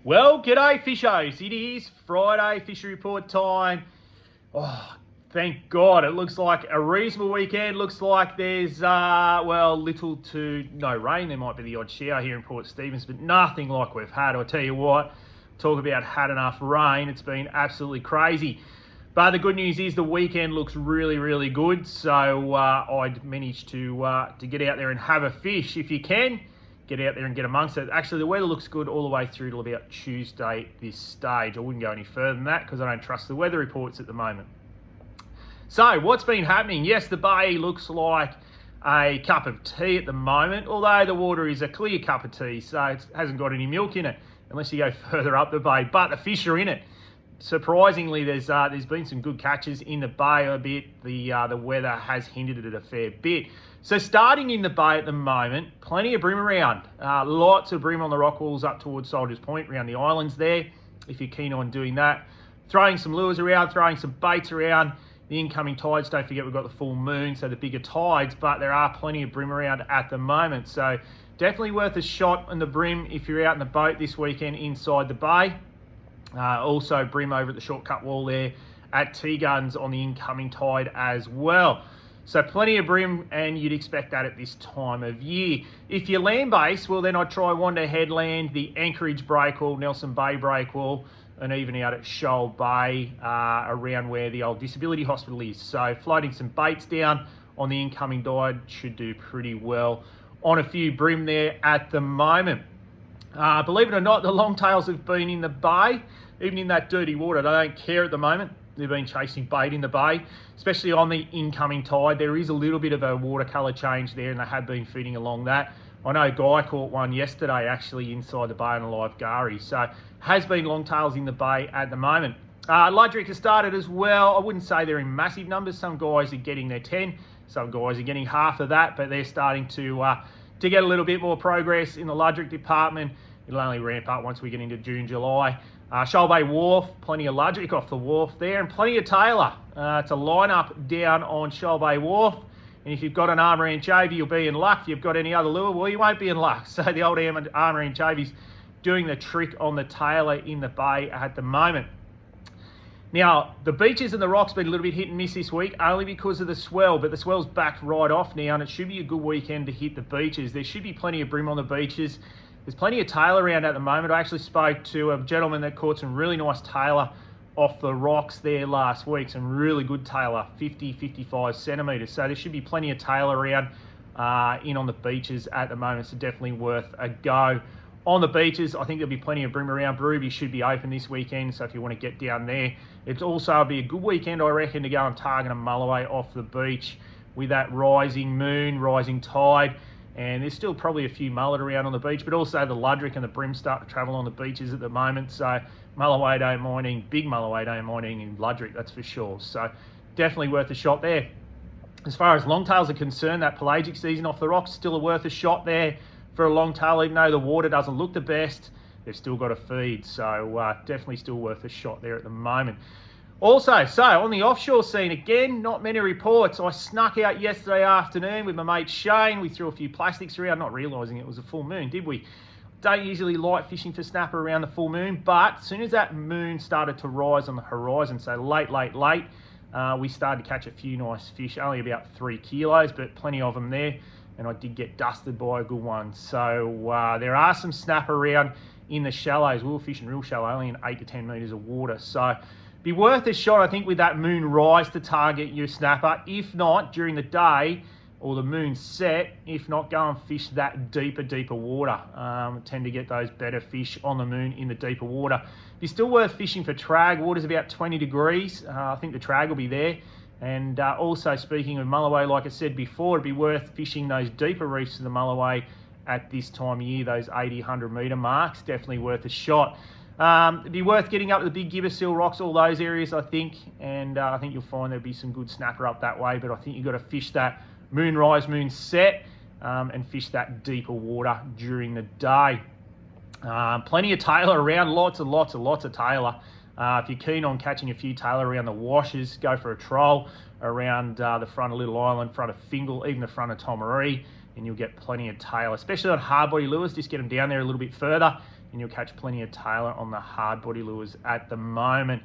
Well, g'day fishers. It is Friday fishery report time. Oh, thank God. It looks like a reasonable weekend. Looks like there's, little to no rain. There might be the odd shower here in Port Stephens, but nothing like we've had. I'll tell you what, talk about had enough rain. It's been absolutely crazy. But the good news is the weekend looks really, really good. So I'd managed to get out there and have a fish. If you can, get out there and get amongst it. Actually, the weather looks good all the way through till about Tuesday this stage. I wouldn't go any further than that because I don't trust the weather reports at the moment. So what's been happening? Yes, the bay looks like a cup of tea at the moment, although the water is a clear cup of tea, so it hasn't got any milk in it unless you go further up the bay, but the fish are in it. Surprisingly, there's been some good catches in the bay a bit. The weather has hindered it a fair bit. So starting in the bay at the moment, plenty of bream around. Lots of bream on the rock walls up towards Soldiers Point, around the islands there, if you're keen on doing that. Throwing some lures around, throwing some baits around. The incoming tides, don't forget we've got the full moon, so the bigger tides, but there are plenty of bream around at the moment. So definitely worth a shot on the bream if you're out in the boat this weekend inside the bay. Also bream over at the shortcut wall there at T-Guns on the incoming tide as well. So plenty of bream, and you'd expect that at this time of year. If you're land-based, well then I'd try Wanda Headland, the Anchorage Breakwall, Nelson Bay Breakwall, and even out at Shoal Bay, around where the old disability hospital is. So floating some baits down on the incoming tide should do pretty well on a few bream there at the moment. Believe it or not, the longtails have been in the bay, even in that dirty water. They don't care at the moment. They've been chasing bait in the bay, especially on the incoming tide. There is a little bit of a watercolour change there, and they have been feeding along that. I know Guy caught one yesterday actually inside the bay on a live gary. So has been longtails in the bay at the moment. Ludrick has started as well. I wouldn't say they're in massive numbers. Some guys are getting their 10, some guys are getting half of that, but they're starting to get a little bit more progress in the Ludrick department. It'll only ramp up once we get into June, July. Shoal Bay Wharf, plenty of Ludrick off the wharf there, and plenty of Taylor to line up down on Shoal Bay Wharf. And if you've got an armour anchovy, you'll be in luck. If you've got any other lure, well, you won't be in luck. So the old armour anchovy's doing the trick on the Taylor in the bay at the moment. Now, the beaches and the rocks been a little bit hit and miss this week, only because of the swell, but the swell's backed right off now, and it should be a good weekend to hit the beaches. There should be plenty of bream on the beaches. There's plenty of tailor around at the moment. I actually spoke to a gentleman that caught some really nice tailor off the rocks there last week. Some really good tailor, 50, 55 centimetres. So there should be plenty of tailor around in on the beaches at the moment. So definitely worth a go. On the beaches, I think there'll be plenty of bream around. Brooby should be open this weekend, so if you want to get down there. It's also be a good weekend, I reckon, to go and target a mulloway off the beach with that rising moon, rising tide. And there's still probably a few mullet around on the beach, but also the Ludrick and the bream start to travel on the beaches at the moment. So mulloway don't mind eating, big mulloway don't mind eating in Ludrick, that's for sure. So definitely worth a shot there. As far as longtails are concerned, that pelagic season off the rocks still worth a shot there for a longtail, even though the water doesn't look the best. They've still got to feed, so definitely still worth a shot there at the moment. Also, so on the offshore scene, again, not many reports. I snuck out yesterday afternoon with my mate Shane. We threw a few plastics around, not realising it was a full moon, did we? Don't usually like fishing for snapper around the full moon, but as soon as that moon started to rise on the horizon, so late, we started to catch a few nice fish, only about 3 kilos, but plenty of them there. And I did get dusted by a good one. So there are some snapper around in the shallows. We were fishing real shallow, only in 8 to 10 metres of water. So be worth a shot, I think, with that moon rise to target your snapper. If not, during the day or the moon set, if not, go and fish that deeper water. Tend to get those better fish on the moon in the deeper water. Be still worth fishing for trag. Water's about 20 degrees. I think the trag will be there. And also, speaking of mulloway, like I said before, it'd be worth fishing those deeper reefs of the mulloway at this time of year, those 80, 100 metre marks. Definitely worth a shot. It'd be worth getting up to the big Gibbersill rocks, all those areas, I think. And I think you'll find there'll be some good snapper up that way. But I think you've got to fish that moon rise, moon set, and fish that deeper water during the day. Plenty of tailor around, lots of tailor. If you're keen on catching a few tailor around the washes, go for a troll around the front of Little Island, front of Fingal, even the front of Tomaree, and you'll get plenty of tailor, especially on hard body lures. Just get them down there a little bit further and you'll catch plenty of tailor on the hard body lures at the moment.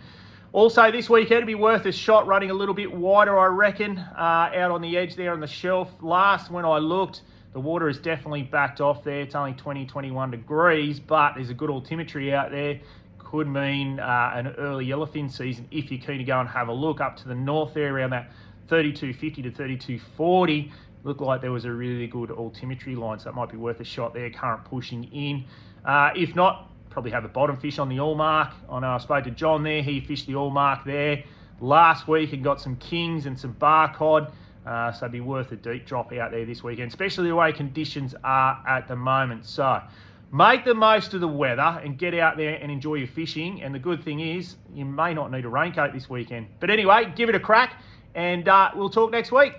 Also, this weekend, it'd be worth a shot running a little bit wider, I reckon, out on the edge there on the shelf. Last, when I looked, the water is definitely backed off there. It's only 20, 21 degrees, but there's a good altimetry out there. Could mean an early yellowfin season if you're keen to go and have a look up to the north there around that 3250 to 3240. Looked like there was a really good altimetry line, so it might be worth a shot there, current pushing in. If not, probably have a bottom fish on the Allmark. I know I spoke to John there. He fished the Allmark there last week and got some kings and some bar cod. So it'd be worth a deep drop out there this weekend, especially the way conditions are at the moment. So make the most of the weather and get out there and enjoy your fishing. And the good thing is you may not need a raincoat this weekend. But anyway, give it a crack and we'll talk next week.